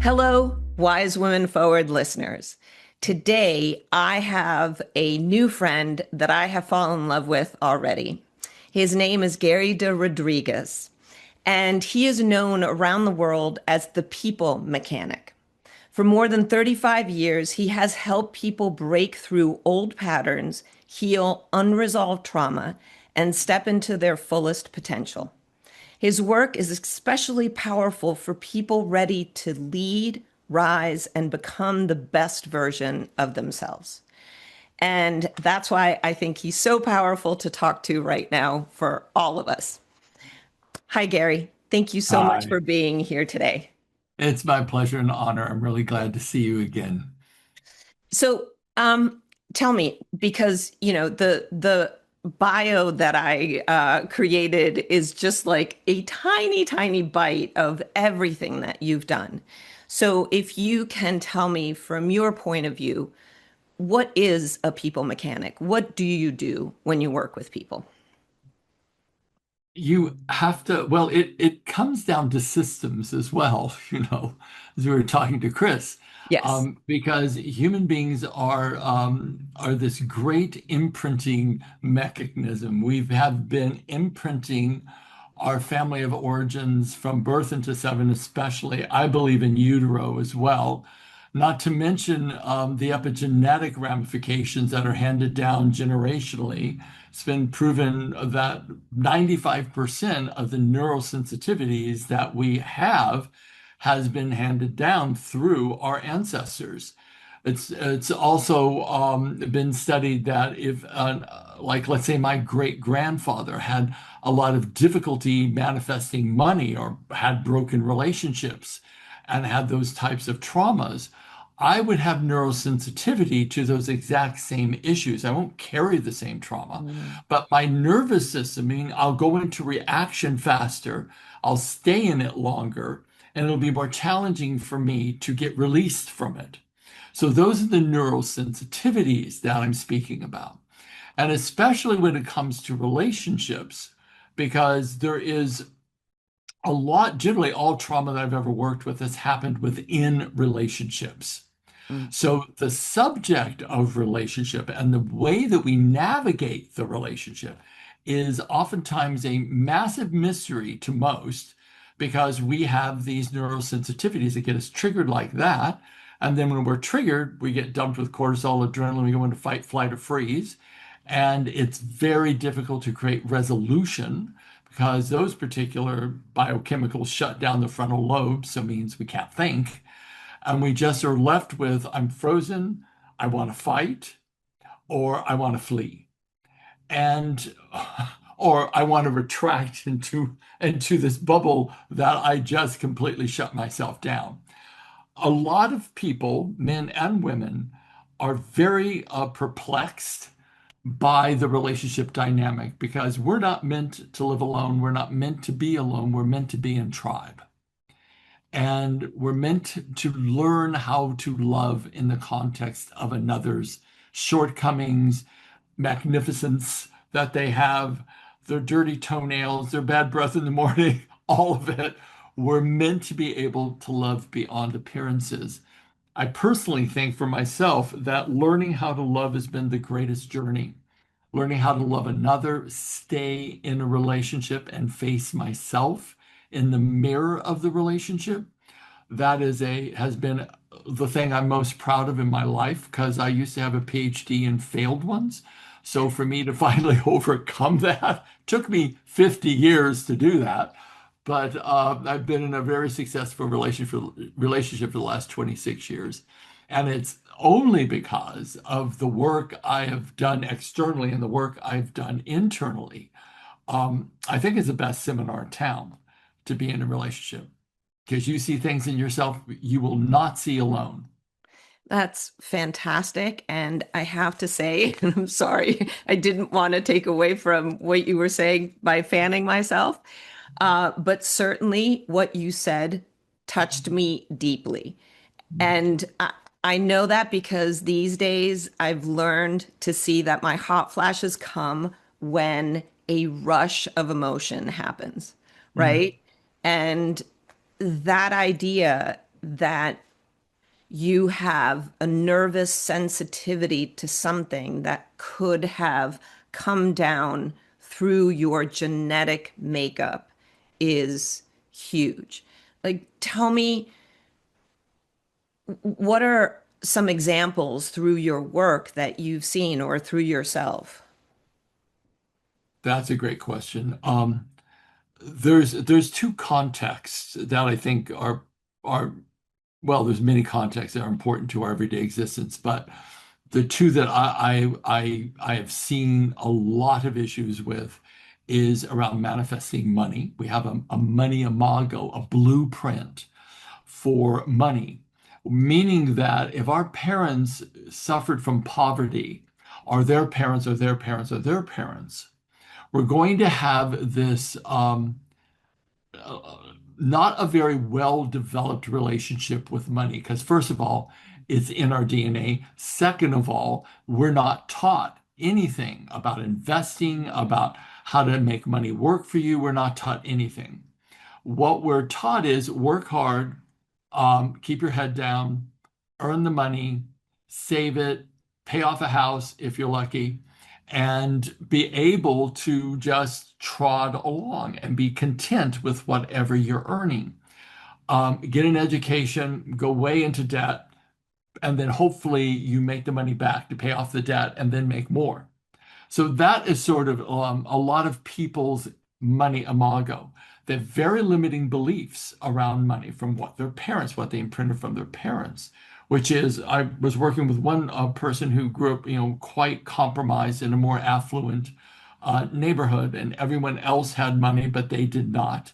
Hello, Wise Women Forward listeners. Today, I have a new friend that I have fallen in love with already. His name is Gary de Rodriguez, and he is known around the world as the people mechanic. For more than 35 years, he has helped people break through old patterns, heal unresolved trauma, and step into their fullest potential. His work is especially powerful for people ready to lead, rise, and become the best version of themselves. And that's why I think he's so powerful to talk to right now for all of us. Hi, Gary. Thank you so much for Hi, being here today. it's my pleasure and honor. I'm really glad to see you again. So, tell me, because the bio that I created is just like a tiny, tiny bite of everything that you've done. So, if you can tell me from your point of view, what is a people mechanic? What do you do when you work with people? You have to, well, it comes down to systems as well, as we were talking to Chris, Yes. because human beings are this great imprinting mechanism. We have been imprinting our family of origins from birth into seven, especially. I believe in utero as well. Not to mention the epigenetic ramifications that are handed down generationally. It's been proven that 95% of the neurosensitivities that we have has been handed down through our ancestors. It's also been studied that if, like, let's say my great grandfather had a lot of difficulty manifesting money or had broken relationships and had those types of traumas, I would have neurosensitivity to those exact same issues. I won't carry the same trauma, Mm. but my nervous system, meaning I'll go into reaction faster, I'll stay in it longer, and it'll be more challenging for me to get released from it. So those are the neurosensitivities that I'm speaking about. And especially when it comes to relationships, because there is a lot, generally all trauma that I've ever worked with has happened within relationships. Mm. So the subject of relationship and the way that we navigate the relationship is oftentimes a massive mystery to most because we have these neurosensitivities that get us triggered like that. And then when we're triggered, we get dumped with cortisol, adrenaline, we go into fight, flight, or freeze. And it's very difficult to create resolution because those particular biochemicals shut down the frontal lobe, so it means we can't think. And we just are left with, I'm frozen, I want to fight, or I want to flee. And or I want to retract into this bubble that I just completely shut myself down. A lot of people, men and women, are very perplexed by the relationship dynamic because we're not meant to live alone. We're not meant to be alone. We're meant to be in tribe. And we're meant to learn how to love in the context of another's shortcomings, magnificence that they have, their dirty toenails, their bad breath in the morning, all of it. We're meant to be able to love beyond appearances. I personally think for myself that learning how to love has been the greatest journey. Learning how to love another, stay in a relationship, and face myself in the mirror of the relationship. That has been the thing I'm most proud of in my life because I used to have a PhD in failed ones. So for me to finally overcome that took me 50 years to do that. But I've been in a very successful relationship for the last 26 years. And it's only because of the work I have done externally and the work I've done internally. I think it's the best seminar in town to be in a relationship because you see things in yourself you will not see alone. That's fantastic. And I have to say, and I'm sorry, I didn't want to take away from what you were saying by fanning myself. But certainly what you said touched me deeply. And I know that because these days I've learned to see that my hot flashes come when a rush of emotion happens, Mm, right? And that idea that you have a nervous sensitivity to something that could have come down through your genetic makeup is huge. Like, tell me, what are some examples through your work that you've seen or through yourself? That's a great question. There's two contexts that I think are well, there's many contexts that are important to our everyday existence, but the two that I have seen a lot of issues with is around manifesting money. We have a money imago, a blueprint for money, meaning that if our parents suffered from poverty, or their parents, or their parents, or their parents, we're going to have this uh, not a very well developed relationship with money because, first of all, it's in our DNA. Second of all, we're not taught anything about investing, about how to make money work for you. We're not taught anything. What we're taught is work hard, keep your head down, earn the money, save it, pay off a house if you're lucky, and be able to just trod along and be content with whatever you're earning. Get an education, go way into debt, and then hopefully you make the money back to pay off the debt and then make more. So that is sort of a lot of people's money imago. They have very limiting beliefs around money from what their parents, what they imprinted from their parents, which is I was working with one person who grew up, quite compromised in a more affluent neighborhood, and everyone else had money, but they did not.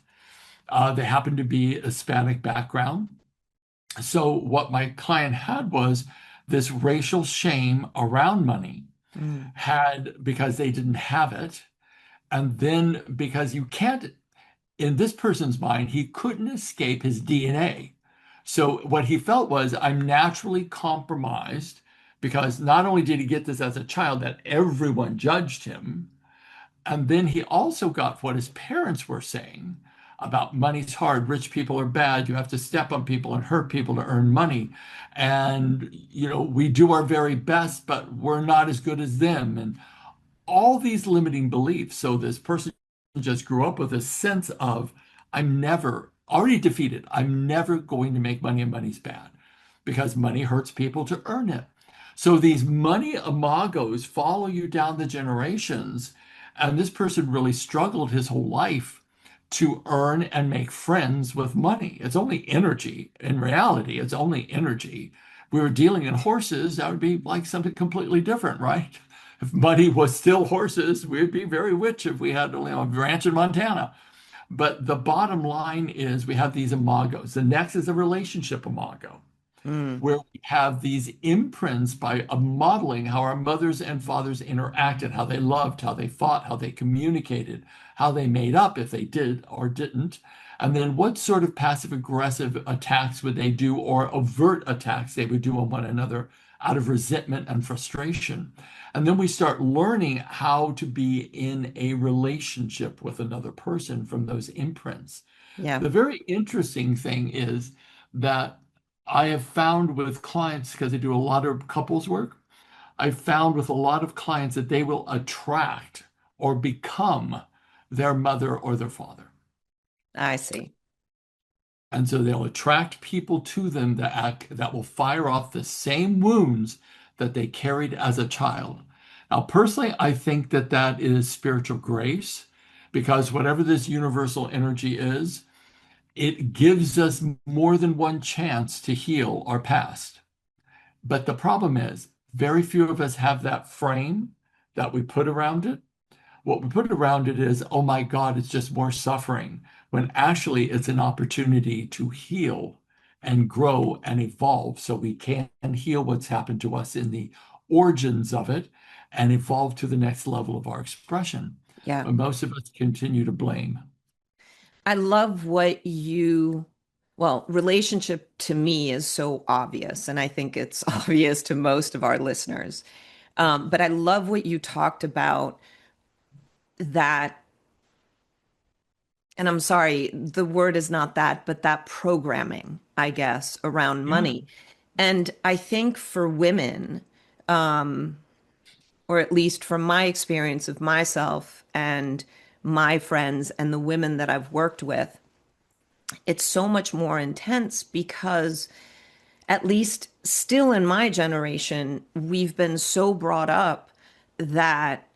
They happened to be Hispanic background. So what my client had was this racial shame around money Mm. had because they didn't have it. And then because you can't, in this person's mind, he couldn't escape his DNA. So what he felt was, I'm naturally compromised because not only did he get this as a child that everyone judged him, and then he also got what his parents were saying about money's hard, rich people are bad, you have to step on people and hurt people to earn money. And, we do our very best, but we're not as good as them. And all these limiting beliefs. So this person just grew up with a sense of, I'm never already defeated. I'm never going to make money and money's bad because money hurts people to earn it. So these money imagos follow you down the generations. And this person really struggled his whole life to earn and make friends with money. It's only energy. In reality, it's only energy. If we were dealing in horses, that would be like something completely different, right? If money was still horses, we'd be very rich if we had a ranch in Montana. But the bottom line is we have these imagos. The next is a relationship imago, Mm. where we have these imprints by modeling how our mothers and fathers interacted, how they loved, how they fought, how they communicated, how they made up if they did or didn't. And then what sort of passive aggressive attacks would they do or overt attacks they would do on one another out of resentment and frustration. And then we start learning how to be in a relationship with another person from those imprints. Yeah. The very interesting thing is that I have found with clients, because I do a lot of couples work, I've found with a lot of clients that they will attract or become their mother or their father. I see. And so they'll attract people to them that will fire off the same wounds that they carried as a child. Now, personally, I think that that is spiritual grace because whatever this universal energy is, it gives us more than one chance to heal our past. But the problem is, very few of us have that frame that we put around it. What we put around it is, oh my God, it's just more suffering, when actually it's an opportunity to heal and grow and evolve so we can heal what's happened to us in the origins of it and evolve to the next level of our expression. Yeah. But most of us continue to blame. I love what you, well, relationship to me is so obvious, and I think it's obvious to most of our listeners. But I love what you talked about that and I'm sorry, the word is not that, but that programming, I guess, around Yeah, money. And I think for women, or at least from my experience of myself and my friends and the women that I've worked with, it's so much more intense because, at least still in my generation, we've been so brought up that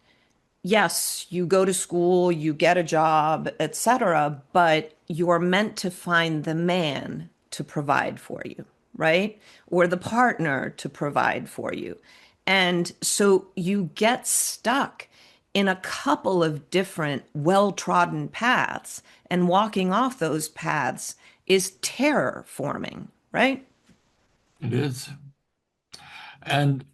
yes, you go to school, you get a job, etc., but you're meant to find the man to provide for you, right? Or the partner to provide for you. And so you get stuck in a couple of different well-trodden paths, and walking off those paths is terror forming, right? it is. And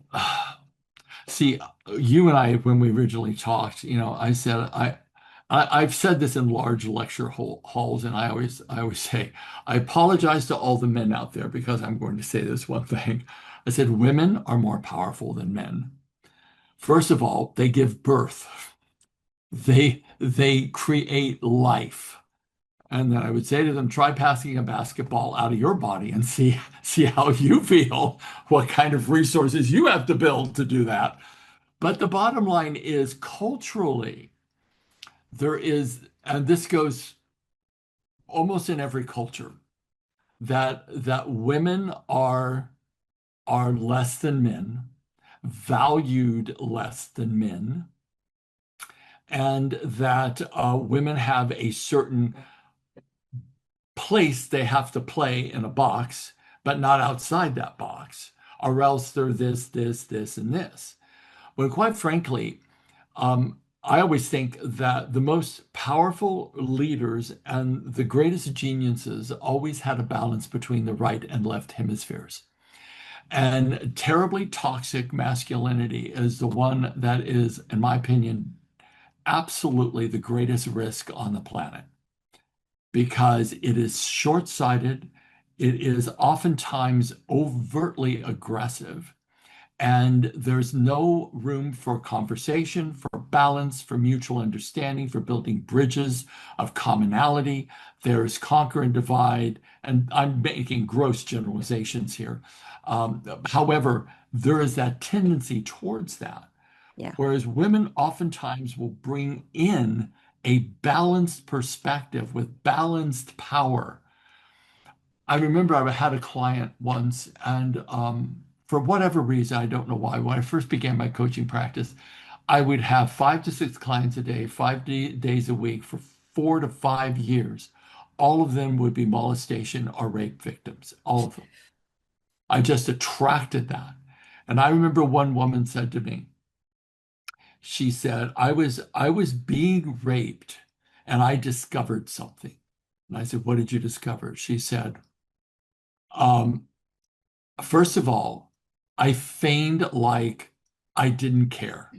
see, you and I, when we originally talked, I said I've said this in large lecture halls, and I always say I apologize to all the men out there because I'm going to say this one thing. I said women are more powerful than men. First of all, they give birth. They create life. And then I would say to them, try passing a basketball out of your body and see how you feel, what kind of resources you have to build to do that. But the bottom line is culturally, there is, and this goes almost in every culture, that women are less than men, valued less than men, and that women have a certain place they have to play in a box, but not outside that box, or else they're this, and this. But quite frankly, I always think that the most powerful leaders and the greatest geniuses always had a balance between the right and left hemispheres. And terribly toxic masculinity is the one that is, in my opinion, absolutely the greatest risk on the planet because it is short-sighted, it is oftentimes overtly aggressive, and there's no room for conversation, for balance, for mutual understanding, for building bridges of commonality. There's conquer and divide, and I'm making gross generalizations here. However, there is that tendency towards that. Yeah. Whereas women oftentimes will bring in a balanced perspective with balanced power. I remember I had a client once, and for whatever reason, I don't know why, when I first began my coaching practice, I would have 5 to 6 clients a day, 5 days a week for 4 to 5 years. All of them would be molestation or rape victims, all of them. I just attracted that. And I remember one woman said to me, she said, I was being raped and I discovered something. And I said, what did you discover? She said, um, first of all, I feigned like I didn't care.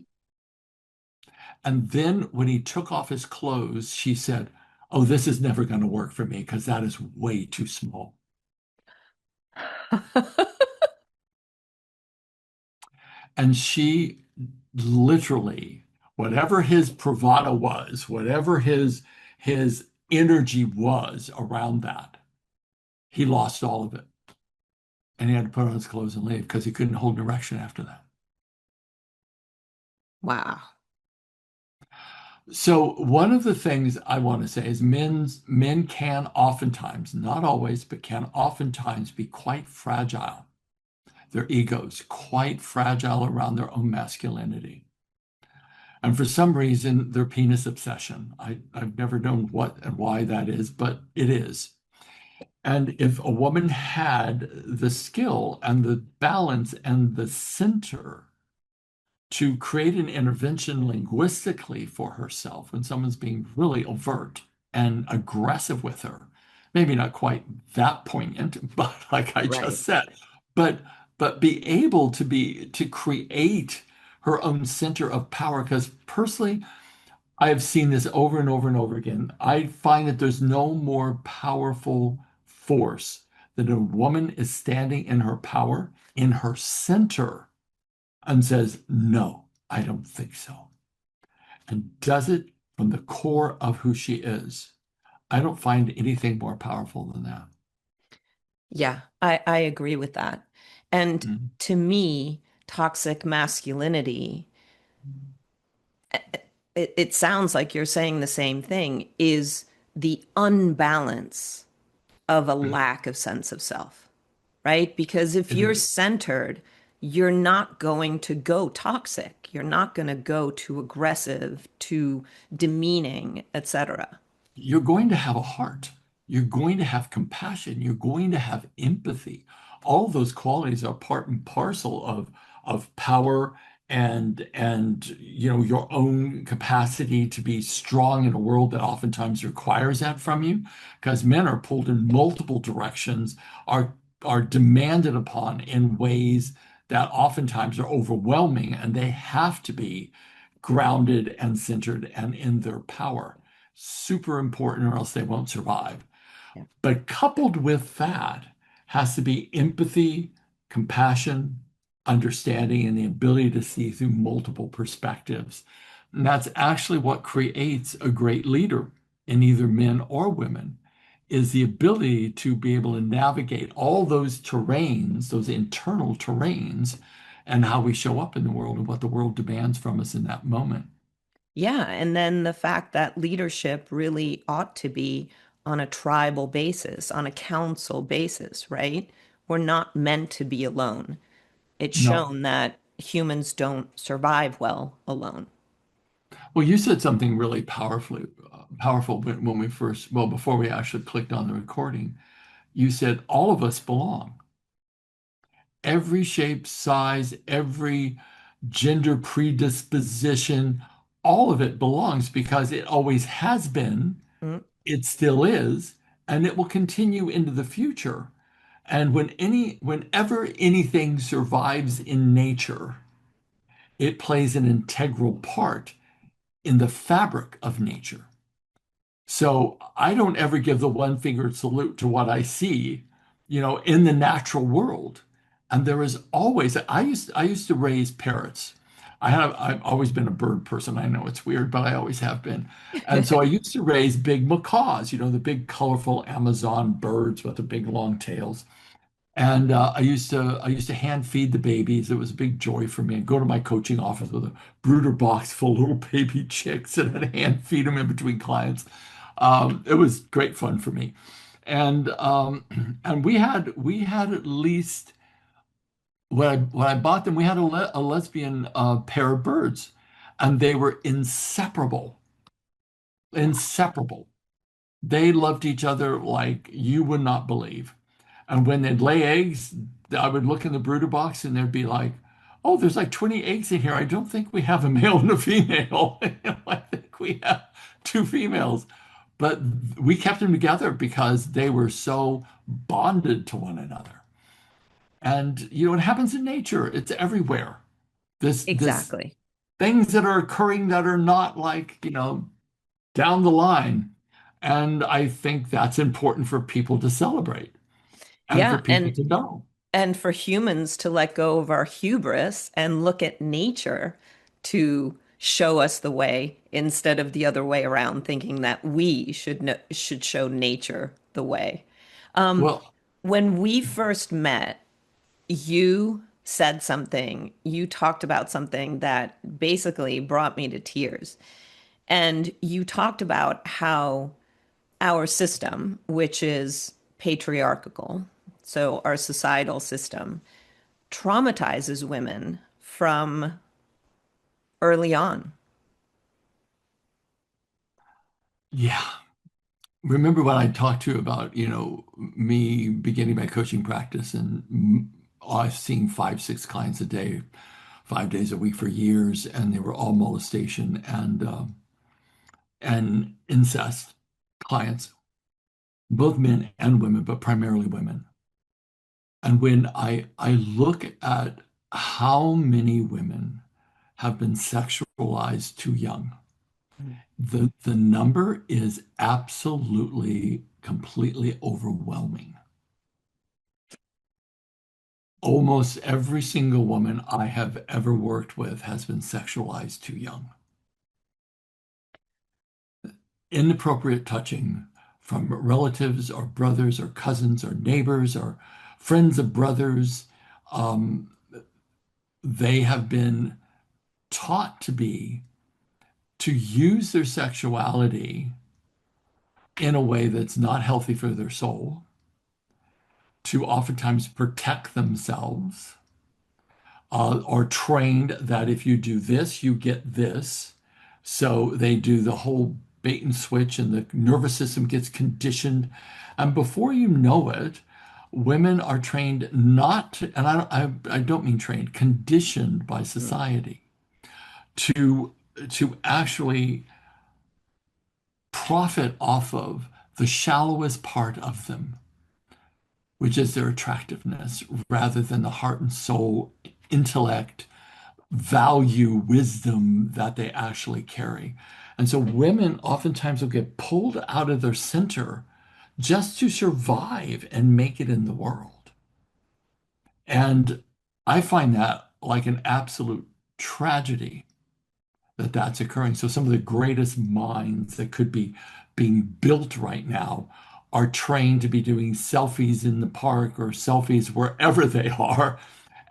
And then when he took off his clothes, she said, oh, this is never going to work for me because that is way too small. And she literally, whatever his bravado was, whatever his energy was around that, he lost all of it. And he had to put on his clothes and leave because he couldn't hold an erection after that. Wow. So one of the things I want to say is men can oftentimes, not always, but can oftentimes be quite fragile. Their egos quite fragile around their own masculinity. And for some reason, their penis obsession. I've never known what and why that is, but it is. And if a woman had the skill and the balance and the center to create an intervention linguistically for herself when someone's being really overt and aggressive with her, maybe not quite that poignant, but like I Right. just said, but be able to create her own center of power. Because personally, I have seen this over and over and over again. I find that there's no more powerful force than a woman is standing in her power, in her center, and says, no, I don't think so. And does it from the core of who she is. I don't find anything more powerful than that. Yeah, I agree with that. And Mhm. to me, toxic masculinity, it sounds like you're saying the same thing, is the unbalance of a lack of sense of self, right? Because if It you're is. centered, you're not going to go toxic. You're not going to go too aggressive, too demeaning, etc. You're going to have a heart. You're going to have compassion. You're going to have empathy. All of those qualities are part and parcel of power and your own capacity to be strong in a world that oftentimes requires that from you. Because men are pulled in multiple directions, are demanded upon in ways that oftentimes are overwhelming, and they have to be grounded and centered and in their power. Super important, or else they won't survive. Yeah. But coupled with that has to be empathy, compassion, understanding, and the ability to see through multiple perspectives. And that's actually what creates a great leader in either men or women, is the ability to be able to navigate all those terrains, those internal terrains, and how we show up in the world and what the world demands from us in that moment. Yeah, and then the fact that leadership really ought to be on a tribal basis, on a council basis, right? We're not meant to be alone. It's No. shown that humans don't survive well alone. Well, you said something really powerful when we first, well, before we actually clicked on the recording. You said all of us belong. Every shape, size, every gender predisposition, all of it belongs because it always has been, Mm, it still is, and it will continue into the future. And whenever anything survives in nature, it plays an integral part in the fabric of nature. So I don't ever give the one finger salute to what I see, in the natural world. And there is always, I used to raise parrots. I've always been a bird person. I know it's weird, but I always have been. And so I used to raise big macaws, the big colorful Amazon birds with the big long tails. And I used to hand feed the babies. It was a big joy for me. I'd go to my coaching office with a brooder box full of little baby chicks and I'd hand feed them in between clients. It was great fun for me. And and we had at least when I bought them, we had a lesbian pair of birds, and they were inseparable, wow. inseparable. They loved each other like you would not believe. And when they'd lay eggs, I would look in the brooder box and there'd be like, oh, there's like 20 eggs in here. I don't think we have a male and a female. I think we have two females. But we kept them together because they were so bonded to one another. And it happens in nature. It's everywhere. This Exactly. things that are occurring that are not like, down the line. And I think that's important for people to celebrate and for Yeah, people to know. and for humans to let go of our hubris and look at nature to show us the way instead of the other way around, thinking that we should show nature the way. Well, When we first met, you said something, you talked about something that basically brought me to tears. And you talked about how our system, which is patriarchal, so our societal system, traumatizes women from early on. yeah. Remember when I talked to you about, me beginning my coaching practice and I was seeing 5, 6 clients a day, 5 days a week for years, and they were all molestation and incest clients, both men and women, but primarily women. And when I look at how many women have been sexualized too young, the number is absolutely, completely overwhelming. Almost every single woman I have ever worked with has been sexualized too young. Inappropriate touching, from relatives or brothers or cousins or neighbors or friends of brothers. Um, they have been taught to use their sexuality in a way that's not healthy for their soul, to oftentimes protect themselves, are trained that if you do this, you get this. So they do the whole bait and switch, and the nervous system gets conditioned. And before you know it, women are trained not to, and I don't mean trained, conditioned by Mm. society to to actually profit off of the shallowest part of them, which is their attractiveness, rather than the heart and soul, intellect, value, wisdom that they actually carry. And so women oftentimes will get pulled out of their center just to survive and make it in the world. And I find that like an absolute tragedy that that's occurring. So some of the greatest minds that could be being built right now are trained to be doing selfies in the park or selfies wherever they are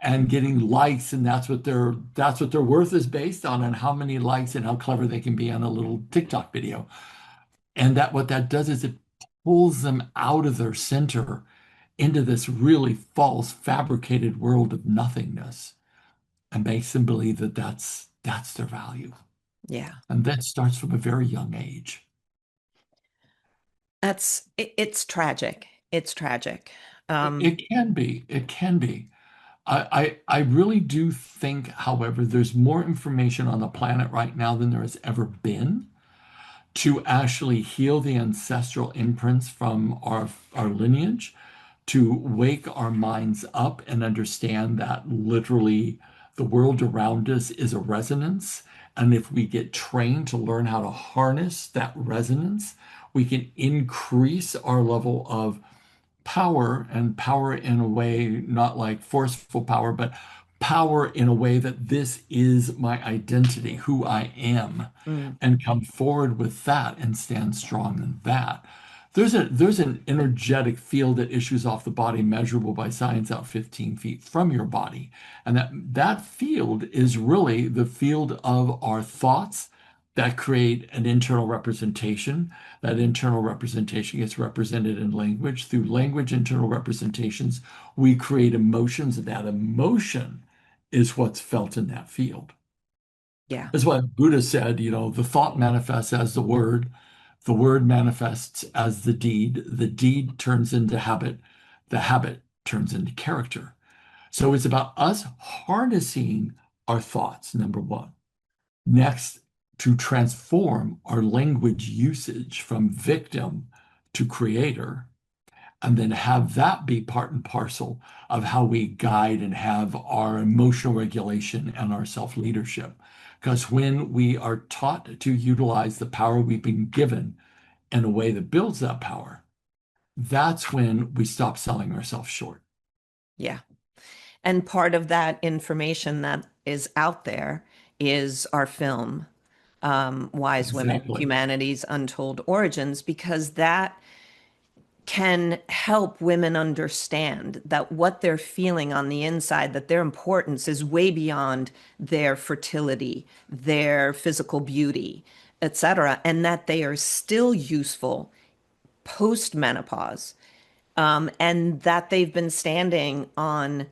and getting likes, and that's what their worth is based on how many likes and how clever they can be on a little TikTok video. And that what that does is it pulls them out of their center into this really false fabricated world of nothingness and makes them believe that that's their value. Yeah. And that starts from a very young age. It's tragic. It's tragic. It can be. It can be. I really do think, however, there's more information on the planet right now than there has ever been to actually heal the ancestral imprints from our lineage, to wake our minds up and understand that literally the world around us is a resonance. And if we get trained to learn how to harness that resonance, we can increase our level of power, and power in a way not like forceful power, but power in a way that this is my identity, who I am, Mm. and come forward with that and stand strong in that. There's an energetic field that issues off the body measurable by science out 15 feet from your body. And that field is really the field of our thoughts that create an internal representation. That internal representation gets represented in language. Through language internal representations, we create emotions, and that emotion is what's felt in that field. Yeah. That's why Buddha said, the thought manifests as the word manifests as the deed turns into habit, the habit turns into character. So it's about us harnessing our thoughts, number one. Next, to transform our language usage from victim to creator, and then have that be part and parcel of how we guide and have our emotional regulation and our self-leadership. Because when we are taught to utilize the power we've been given in a way that builds that power, that's when we stop selling ourselves short. Yeah. And part of that information that is out there is our film, Wise Women, Exactly. Humanity's Untold Origins, because that can help women understand that what they're feeling on the inside, that their importance is way beyond their fertility, their physical beauty, etc., and that they are still useful post menopause, and that they've been standing on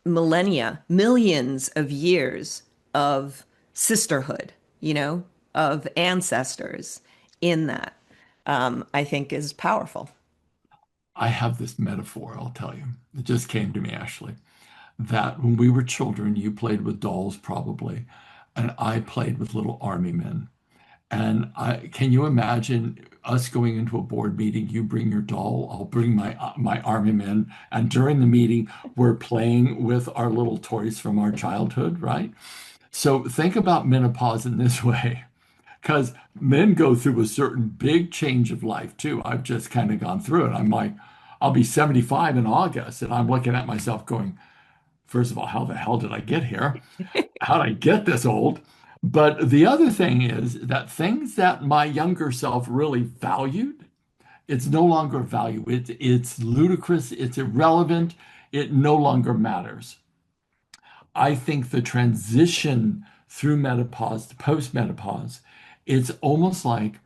millennia, millions of years of sisterhood, of ancestors in that, I think is powerful. I have this metaphor, I'll tell you. It just came to me actually. That when we were children, you played with dolls probably, and I played with little army men. And can you imagine us going into a board meeting? You bring your doll, I'll bring my army men, and during the meeting, we're playing with our little toys from our childhood, right? So think about menopause in this way, because men go through a certain big change of life too. I've just kind of gone through it. I'm like, I'll be 75 in August, and I'm looking at myself going, first of all, how the hell did I get here? How did I get this old? But the other thing is that things that my younger self really valued, It's no longer of value. It's ludicrous. It's irrelevant. It no longer matters. I think the transition through menopause to post-menopause, it's almost like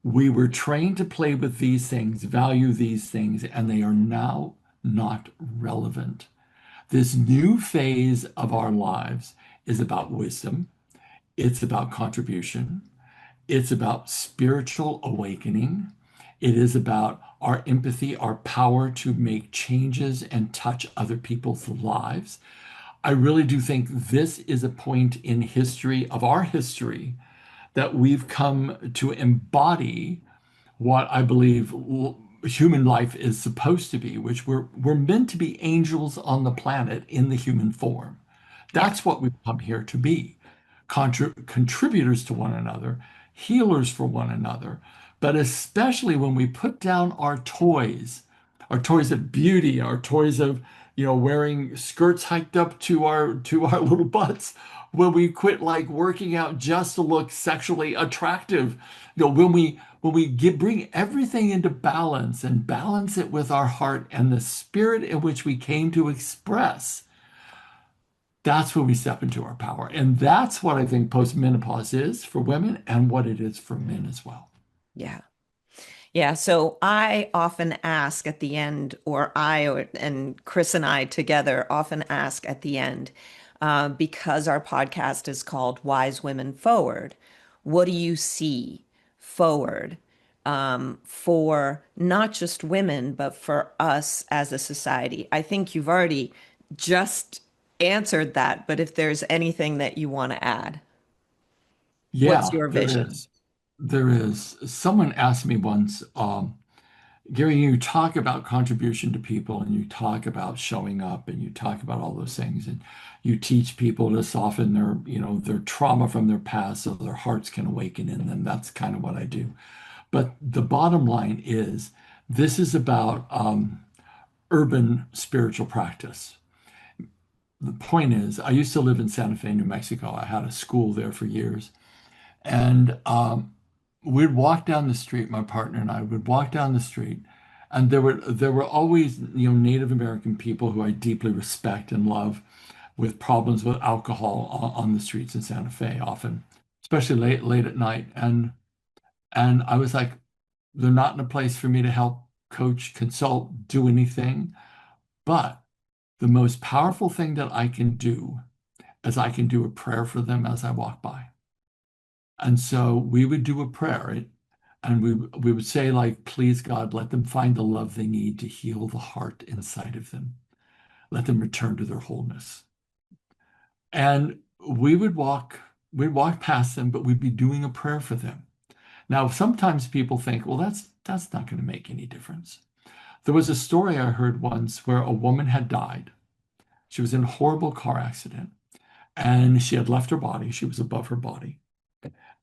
we were trained to play with these things, value these things, and they are now not relevant. This new phase of our lives is about wisdom. It's about contribution. It's about spiritual awakening. It is about our empathy, our power to make changes and touch other people's lives. I really do think this is a point in history of our history that we've come to embody what I believe human life is supposed to be, which we're meant to be angels on the planet in the human form. Yeah. That's what we've come here to be, contributors to one another, healers for one another. But especially when we put down our toys of beauty, our toys of, wearing skirts hiked up to our little butts, when we quit like working out just to look sexually attractive, bring everything into balance and balance it with our heart and the spirit in which we came to express, that's when we step into our power. And that's what I think postmenopause is for women and what it is for men as well. Yeah. Yeah, so I often ask at the end, and Chris and I together often ask at the end, because our podcast is called Wise Women Forward. What do you see forward, for not just women, but for us as a society? I think you've already just answered that, but if there's anything that you want to add, what's Yeah, your there vision? is. There is. Someone asked me once, Gary, you talk about contribution to people and you talk about showing up and you talk about all those things and you teach people to soften their trauma from their past so their hearts can awaken in them. That's kind of what I do. But the bottom line is this is about urban spiritual practice. The point is, I used to live in Santa Fe, New Mexico. I had a school there for years. And we'd walk down the street, my partner and I would walk down the street, and there were always, Native American people who I deeply respect and love with problems with alcohol on the streets in Santa Fe often, especially late at night. And I was like, they're not in a place for me to help coach, consult, do anything. But the most powerful thing that I can do is I can do a prayer for them as I walk by. And so we would do a prayer, right? And we would say, like, please, God, let them find the love they need to heal the heart inside of them. Let them return to their wholeness. And we'd walk past them, but we'd be doing a prayer for them. Now, sometimes people think, well, that's not going to make any difference. There was a story I heard once where a woman had died. She was in a horrible car accident and she had left her body. She was above her body.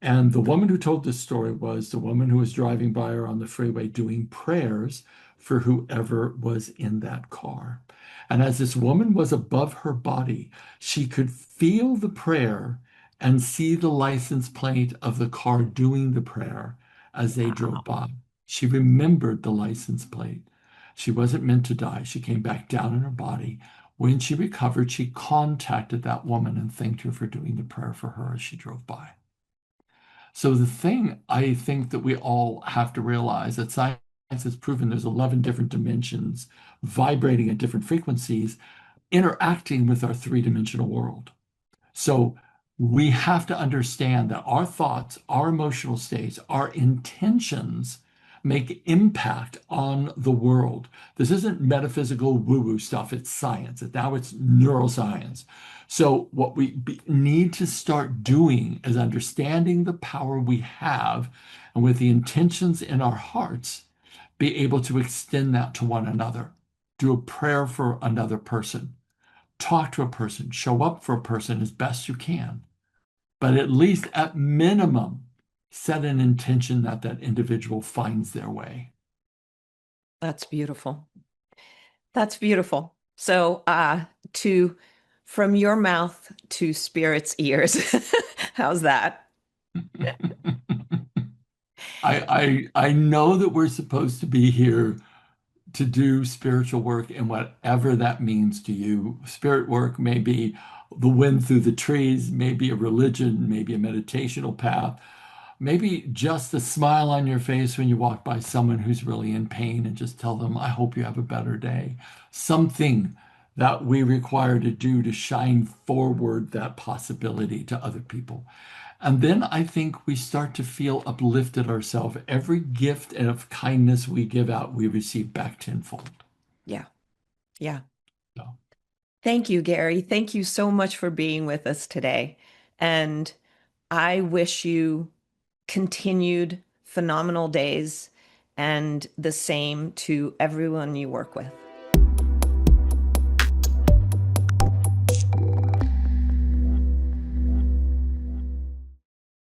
And the woman who told this story was the woman who was driving by her on the freeway doing prayers for whoever was in that car. And as this woman was above her body, she could feel the prayer and see the license plate of the car doing the prayer as they drove by. She remembered the license plate. She wasn't meant to die. She came back down in her body. When she recovered, she contacted that woman and thanked her for doing the prayer for her as she drove by. So the thing I think that we all have to realize that science has proven there's 11 different dimensions vibrating at different frequencies, interacting with our three-dimensional world. So we have to understand that our thoughts, our emotional states, our intentions make impact on the world. This isn't metaphysical woo-woo stuff, it's science. Now it's neuroscience. So what we need to start doing is understanding the power we have, and with the intentions in our hearts, be able to extend that to one another. Do a prayer for another person. Talk to a person, show up for a person as best you can, but at least at minimum, set an intention that that individual finds their way. That's beautiful. That's beautiful. So, to from your mouth to spirit's ears. How's that? I know that we're supposed to be here to do spiritual work and whatever that means to you. Spirit work may be the wind through the trees, maybe a religion, maybe a meditational path, maybe just a smile on your face when you walk by someone who's really in pain and just tell them, I hope you have a better day. Something that we require to do to shine forward that possibility to other people. And then I think we start to feel uplifted ourselves. Every gift of kindness we give out, we receive back tenfold. Yeah. Yeah. So, Thank you, Gary. Thank you so much for being with us today. And I wish you continued phenomenal days and the same to everyone you work with.